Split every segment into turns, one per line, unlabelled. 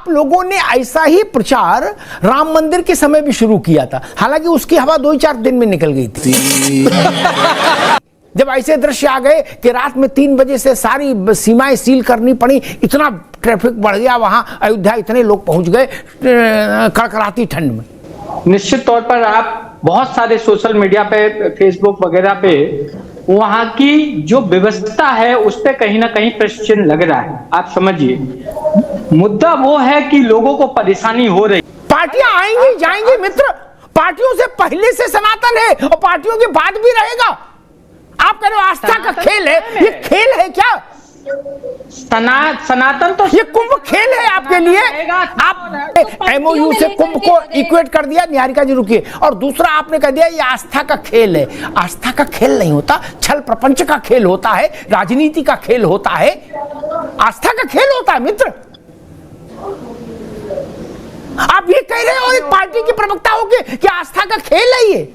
आप लोगों ने ऐसा ही प्रचार राम मंदिर के समय भी शुरू किया था, हालांकि उसकी हवा 2-4 दिन में निकल गई थी। जब ऐसे दृश्य आ गए कि रात में 3 बजे से सारी सीमाएं सील करनी पड़ी, इतना ट्रैफिक बढ़ गया वहां अयोध्या, इतने लोग पहुंच गए कड़कड़ाती ठंड में।
निश्चित तौर पर आप बहुत सारे सोशल मीडिया पे, फेसबुक वगैरह पे वहां की जो व्यवस्था है उस पे कहीं ना कहीं प्रश्न चिन्ह लग रहा है। आप समझिए, मुद्दा वो है कि लोगों को परेशानी हो रही।
पार्टियां आएंगी जाएंगी मित्र, पार्टियों से पहले से सनातन है और पार्टियों के बाद भी रहेगा। आप कह रहे हो आस्था का खेल है, ये खेल है क्या?
सनातन तो
ये कुंभ खेल है आपके लिए। आप एमओयू से कुंभ को इक्वेट कर दिया। निहारिका जी रुकिए। और दूसरा आपने कह दिया ये आस्था का खेल है। आस्था का खेल नहीं होता, छल प्रपंच का खेल होता है, राजनीति का खेल होता है, आस्था का खेल होता है मित्र। आप ये कह रहे हो एक पार्टी की प्रवक्ता होके कि आस्था का खेल है ये?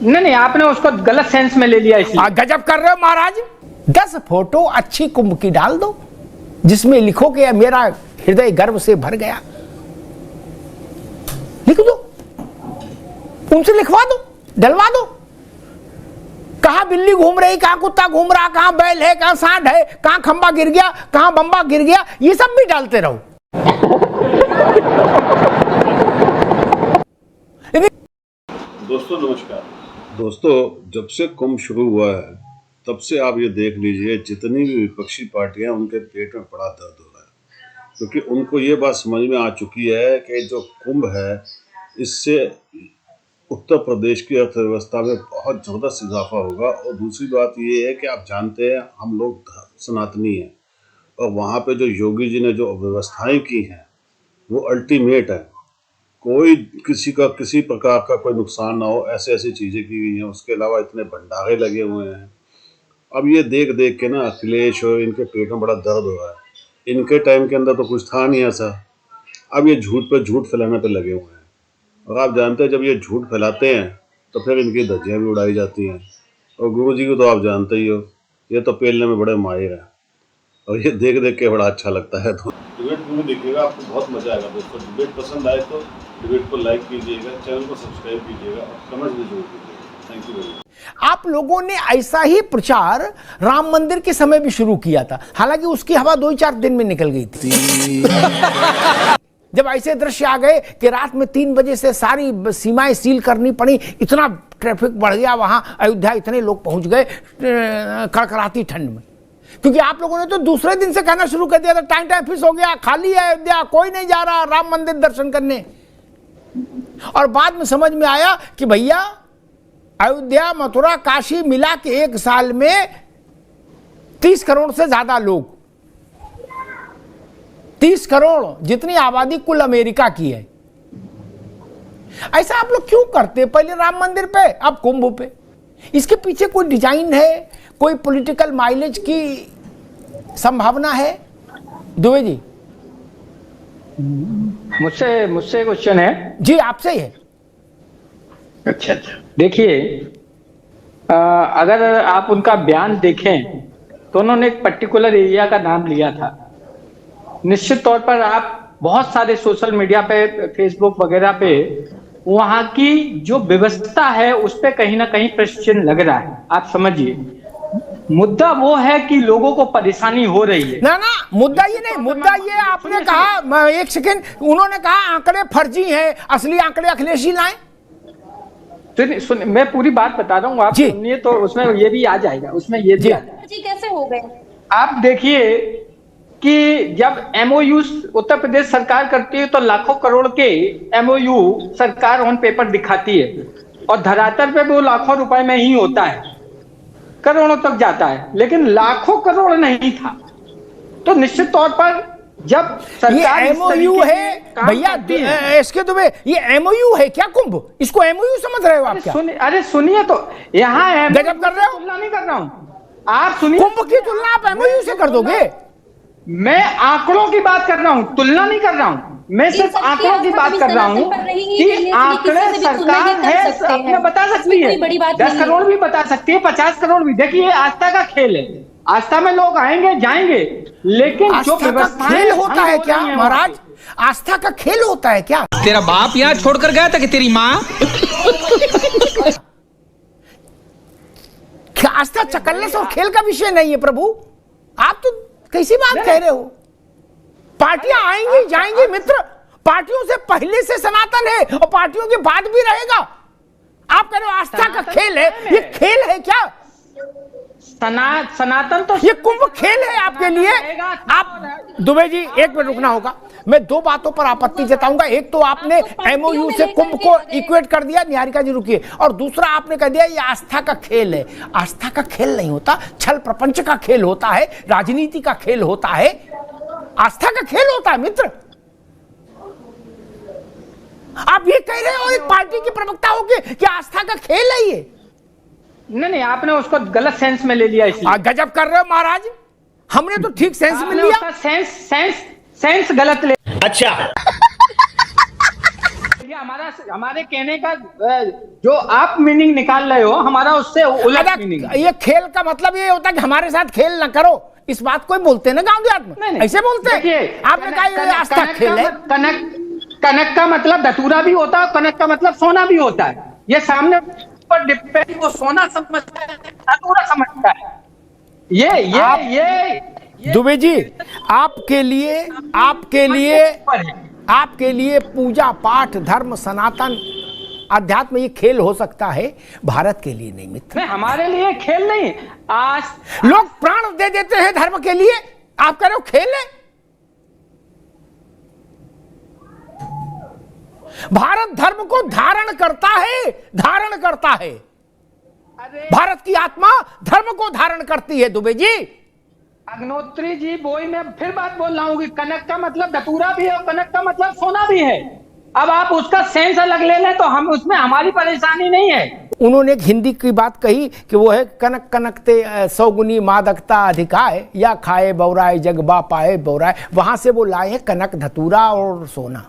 नहीं, आपने उसको गलत सेंस में ले लिया इसलिए।
गजब कर रहे हो महाराज। 10 फोटो अच्छी कुंभ की डाल दो जिसमें लिखो कि मेरा हृदय गर्व से भर गया, लिख दो, उनसे लिखवा दो, डलवा दो। कहां बिल्ली घूम रही, कहां कुत्ता घूम रहा, कहां बैल है, कहां सांड है, कहां खंबा गिर गया, कहां बम्बा गिर गया, ये सब भी डालते रहो।
दोस्तों नमस्कार। दोस्तों, जब से कुंभ शुरू हुआ है तब से आप ये देख लीजिए जितनी भी विपक्षी पार्टियां, उनके पेट में बड़ा दर्द हो रहा है, क्योंकि उनको ये बात समझ में आ चुकी है कि जो कुंभ है इससे उत्तर प्रदेश की अर्थव्यवस्था में बहुत ज़बरदस्त इजाफा होगा। और दूसरी बात ये है कि आप जानते हैं हम लोग सनातनी हैं, और वहाँ पे जो योगी जी ने जो व्यवस्थाएं की हैं वो अल्टीमेट है। कोई किसी का किसी प्रकार का कोई नुकसान ना हो, ऐसे ऐसी चीज़ें की गई हैं। उसके अलावा इतने भंडारे लगे हुए हैं। अब ये देख देख के ना अखिलेश और इनके पेट में बड़ा दर्द हो रहा है। इनके टाइम के अंदर तो कुछ था नहीं ऐसा। अब ये झूठ पे झूठ फैलाने पे लगे हुए हैं, और आप जानते हैं जब ये झूठ फैलाते हैं तो फिर इनकी धज्जियाँ भी उड़ाई जाती हैं। और गुरु जी को तो आप जानते ही हो, ये तो पेलने में बड़े माहिर हैं, और ये देख देख के बड़ा अच्छा लगता है। तो डिबेट पूरी देखिएगा, आपको बहुत मजा आएगा दोस्तों। डिबेट पसंद आए तो डिबेट को लाइक कीजिएगा, चैनल को सब्सक्राइब कीजिएगा और कमेंट भी जरूर कीजिएगा। Thank you very much.
आप लोगों ने ऐसा ही प्रचार राम मंदिर के समय भी शुरू किया था, हालांकि उसकी हवा 2-4 दिन में निकल गई थी। जब ऐसे दृश्य आ गए कि रात में 3 बजे से सारी सीमाएं सील करनी पड़ी, इतना ट्रैफिक बढ़ गया वहां अयोध्या, इतने लोग पहुंच गए कड़कड़ाती ठंड में। क्योंकि आप लोगों ने तो दूसरे दिन से कहना शुरू कर दिया था टाइम फिक्स हो गया, खाली है अयोध्या, कोई नहीं जा रहा राम मंदिर दर्शन करने। और बाद में समझ में आया कि भैया अयोध्या, मथुरा, काशी मिला के एक साल में 30 करोड़ से ज्यादा लोग, 30 करोड़ जितनी आबादी कुल अमेरिका की है। ऐसा आप लोग क्यों करते? पहले राम मंदिर पे, अब कुंभ पे। इसके पीछे कोई डिजाइन है, कोई पॉलिटिकल माइलेज की संभावना है? दुबे जी
मुझसे क्वेश्चन है
जी, आपसे ही है।
अच्छा, देखिए, अगर आप उनका बयान देखें तो उन्होंने एक पर्टिकुलर एरिया का नाम लिया था। निश्चित तौर पर आप बहुत सारे सोशल मीडिया पे, फेसबुक वगैरह पे वहां की जो व्यवस्था है उस पे कहीं ना कहीं प्रश्न चिन्ह लग रहा है। आप समझिए, मुद्दा वो है कि लोगों को परेशानी हो रही है।
ना मुद्दा ये नहीं, मुद्दा ये आपने कहा, एक सेकेंड, उन्होंने कहा आंकड़े फर्जी हैं, असली आंकड़े अखिलेश ही लाएं।
सुन, मैं पूरी बात बता रहा हूँ, आप सुनिए तो उसमें ये भी आ जाएगा, उसमें ये भी आ जाएगा।
जी कैसे हो गए?
आप देखिए कि जब एमओयू उत्तर प्रदेश सरकार करती है तो लाखों करोड़ के एमओयू सरकार ऑन पेपर दिखाती है, और धरातल पे वो लाखों रुपए में ही होता है, करोड़ों तक जाता है, लेकिन लाखों करोड़ नहीं था। तो निश्चित तौर पर जब सरकार
एमओयू है भैया, इसके दुबे ये एमओयू है क्या कुंभ? इसको एमओयू समझ रहे हो आप क्या?
अरे सुनिए तो, यहाँ
गजब कर रहे हो।
तुलना नहीं कर रहा हूँ, आप सुनिए।
कुंभ की तुलना आप एमओयू से कर दोगे?
मैं आंकड़ों की बात कर रहा हूँ, तुलना नहीं कर रहा हूँ। मैं सिर्फ आंकड़ों की बात कर रहा हूँ कि आंकड़े सरकार है अपने बता सकती है, 10 करोड़ भी बता सकती है, 50 करोड़ भी। देखिए आस्था का खेल है, आस्था में लोग आएंगे जाएंगे, लेकिन जो
आस्था का
व्यवस्थाएं
खेल होता
भंग
है
हो
क्या
रही हैं
महाराज?
वहाँ पे।
आस्था का खेल होता है क्या?
तेरा बाप यहाँ छोड़कर गया था कि तेरी माँ?
क्या आस्था चकल्लस और खेल का विषय नहीं है प्रभु? आप तो कैसी बात कह रहे हो? पार्टियां आएंगी जाएंगी मित्र, पार्टियों से पहले से सनातन है और पार्टियों के बाद भी रहेगा। आप कह रहे हो आस्था का खेल है, ये खेल है क्या?
सनातन तो
ये कुंभ खेल है आपके लिए? आप दुबे जी एक मिनट रुकना होगा, मैं दो बातों पर आपत्ति जताऊंगा। एक तो आपने एमओयू से कुंभ को इक्वेट कर दिया, निहारिका जी रुकिए, और दूसरा आपने कह दिया ये आस्था का खेल है। आस्था का खेल नहीं होता, छल प्रपंच का खेल होता है, राजनीति का खेल होता है, आस्था का खेल होता है मित्र। आप ये कह रहे हो एक पार्टी के प्रवक्ता होके कि आस्था का खेल है ये?
नहीं, आपने उसको गलत सेंस में ले लिया इसलिए।
गजब कर रहे हो महाराज, हमने तो ठीक सेंस में
आपने
लिया।
उसका सेंस गलत ले।
अच्छा,
हमारे कहने का जो आप मीनिंग निकाल रहे हो, हमारा उससे उलट मीनिंग।
ये खेल का मतलब ये होता है कि हमारे साथ खेल ना करो, इस बात को बोलते हैं ना गांव देहात में, ऐसे बोलते हैं। आपने कहा ये आस्था खेल है।
कनक का मतलब धतूरा भी होता है, कनक का मतलब सोना भी होता है। ये सामने पर डिपेंड, वो सोना समझता है, धतूरा समझता है। ये
दुबे जी आपके लिए पूजा पाठ धर्म सनातन अध्यात्म ये खेल हो सकता है, भारत के लिए नहीं मित्र।
नहीं, हमारे लिए खेल नहीं। आज
लोग प्राण दे देते हैं धर्म के लिए, आप कह रहे हो खेल है? भारत धर्म को धारण करता है। भारत की आत्मा धर्म को धारण करती है दुबे जी।
अग्नोत्री जी, वही मैं फिर बात बोल रहा हूँ कि कनक का मतलब धतूरा भी है और कनक का मतलब सोना भी है। अब आप उसका सेंस अलग ले लें तो हम उसमें हमारी परेशानी नहीं है।
उन्होंने एक हिंदी की बात कही कि वो है कनक कनकते 100 गुनी मादकता अधिकाय, या खाए बौराए जग बा पाए बौराए। वहां से वो लाए हैं कनक धतूरा और सोना।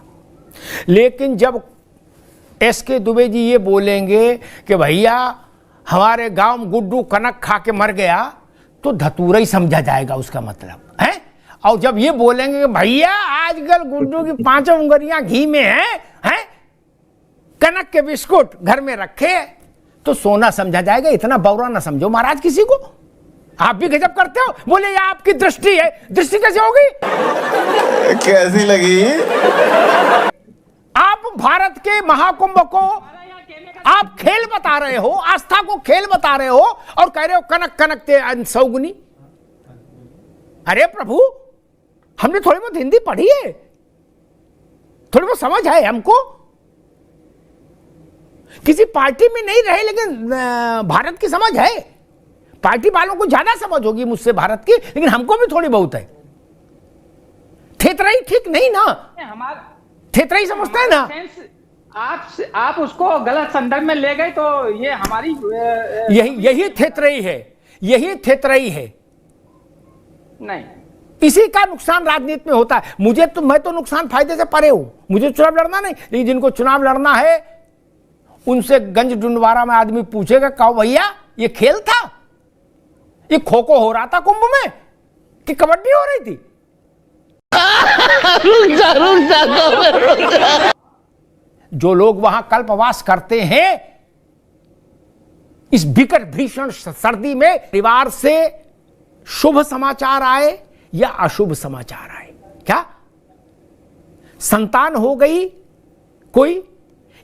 लेकिन जब एसके दुबे जी ये बोलेंगे कि भैया हमारे गांव में गुड्डू कनक खा के मर गया, तो धतूरा ही समझा जाएगा उसका मतलब है। और जब ये बोलेंगे कि भैया आजकल गुड्डू की 5 उंगलियां घी में हैं, कनक के बिस्कुट घर में रखे, तो सोना समझा जाएगा। इतना बौरा ना समझो महाराज किसी को। आप भी गजब करते हो। बोले ये आपकी दृष्टि है, दृष्टि कैसे होगी?
कैसी लगी?
आप भारत के महाकुंभ को आप खेल बता रहे हो, आस्था को खेल बता रहे हो, और कह रहे हो कनक कनकते 100 गुनी। अरे प्रभु, हमने थोड़ी बहुत हिंदी पढ़ी है, थोड़ी बहुत समझ है हमको। किसी पार्टी में नहीं रहे, लेकिन भारत की समझ है। पार्टी वालों को ज्यादा समझ होगी मुझसे भारत की, लेकिन हमको भी थोड़ी बहुत है। थेतराई ठीक नहीं ना, थेतराई समझते हैं ना।
आप उसको गलत संदर्भ में ले गए, तो ये हमारी
यही थेतराई है।
नहीं,
इसी का नुकसान राजनीति में होता है। मैं तो नुकसान फायदे से परे हूं, मुझे चुनाव लड़ना नहीं। लेकिन जिनको चुनाव लड़ना है उनसे गंज डुंडवारा में आदमी पूछेगा, कहो भैया ये खेल था, ये खो खो हो रहा था कुंभ में कि कबड्डी हो रही थी? जो लोग वहां कल्पवास करते हैं इस बिकट भीषण सर्दी में, परिवार से शुभ समाचार आए या अशुभ समाचार आए, क्या संतान हो गई कोई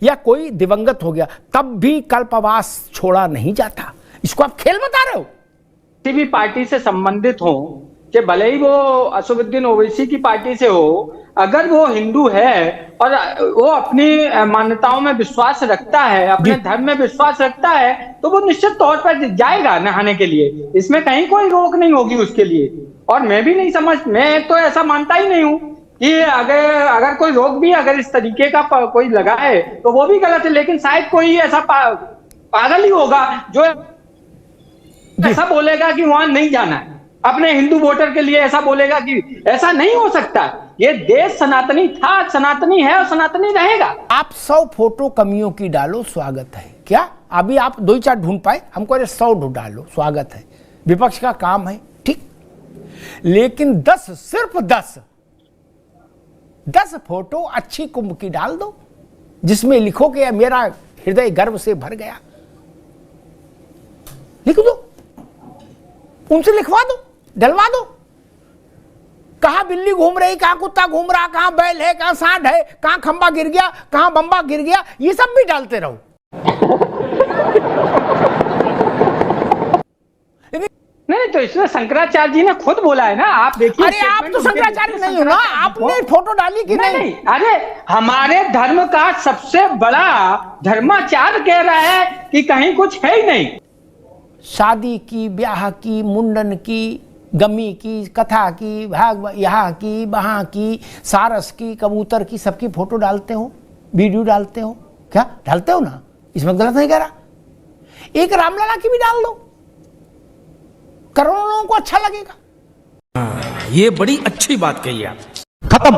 या कोई दिवंगत हो गया, तब भी कल्पवास छोड़ा नहीं जाता। इसको आप खेल बता रहे हो?
किसी भी पार्टी से संबंधित हो, कि भले ही वो असदुद्दीन ओवैसी की पार्टी से हो, अगर वो हिंदू है और वो अपनी मान्यताओं में विश्वास रखता है, अपने धर्म में विश्वास रखता है, तो वो निश्चित तौर पर जाएगा नहाने के लिए। इसमें कहीं कोई रोक नहीं होगी उसके लिए। और मैं भी नहीं मैं तो ऐसा मानता ही नहीं हूं कि अगर कोई रोक भी अगर इस तरीके का कोई लगाए तो वो भी गलत है। लेकिन शायद कोई ऐसा पागल ही होगा जो ऐसा बोलेगा कि वहां नहीं जाना है, अपने हिंदू वोटर के लिए ऐसा बोलेगा कि ऐसा नहीं हो सकता। ये देश सनातनी था, सनातनी है और सनातनी रहेगा।
आप 100 फोटो कमियों की डालो, स्वागत है। क्या अभी आप 2-4 ढूंढ पाए? हमको 100 डालो, स्वागत है। विपक्ष का काम है, ठीक। लेकिन 10, सिर्फ 10 फोटो अच्छी कुंभ की डाल दो, जिसमें लिखो कि मेरा हृदय गर्व से भर गया, लिख दो, उनसे लिखवा दो, डलवा दो। कहां बिल्ली घूम रही, कहां कुत्ता घूम रहा, कहां बैल है, कहां सांड है, कहां खंबा गिर गया, कहां बम्बा गिर गया, ये सब भी डालते रहो।
नहीं तो इसमें शंकराचार्य जी ने खुद बोला है ना, आप देखिए।
अरे आप तो शंकराचार्य नहीं हो ना, आपने फोटो डाली कि नहीं?
अरे हमारे धर्म का सबसे बड़ा धर्माचार्य कह रहा है कि कहीं कुछ है ही नहीं।
शादी की, ब्याह की, मुंडन की, गमी की, कथा की, भाग यहाँ की, वहां की, सारस की, कबूतर की, सबकी फोटो डालते हो, वीडियो डालते हो, क्या डालते हो ना? इसमें गलत नहीं कह रहा। एक रामलला की भी डाल दो, करोड़ों लोगों को अच्छा लगेगा।
ये बड़ी अच्छी बात कही आप।
खत्म।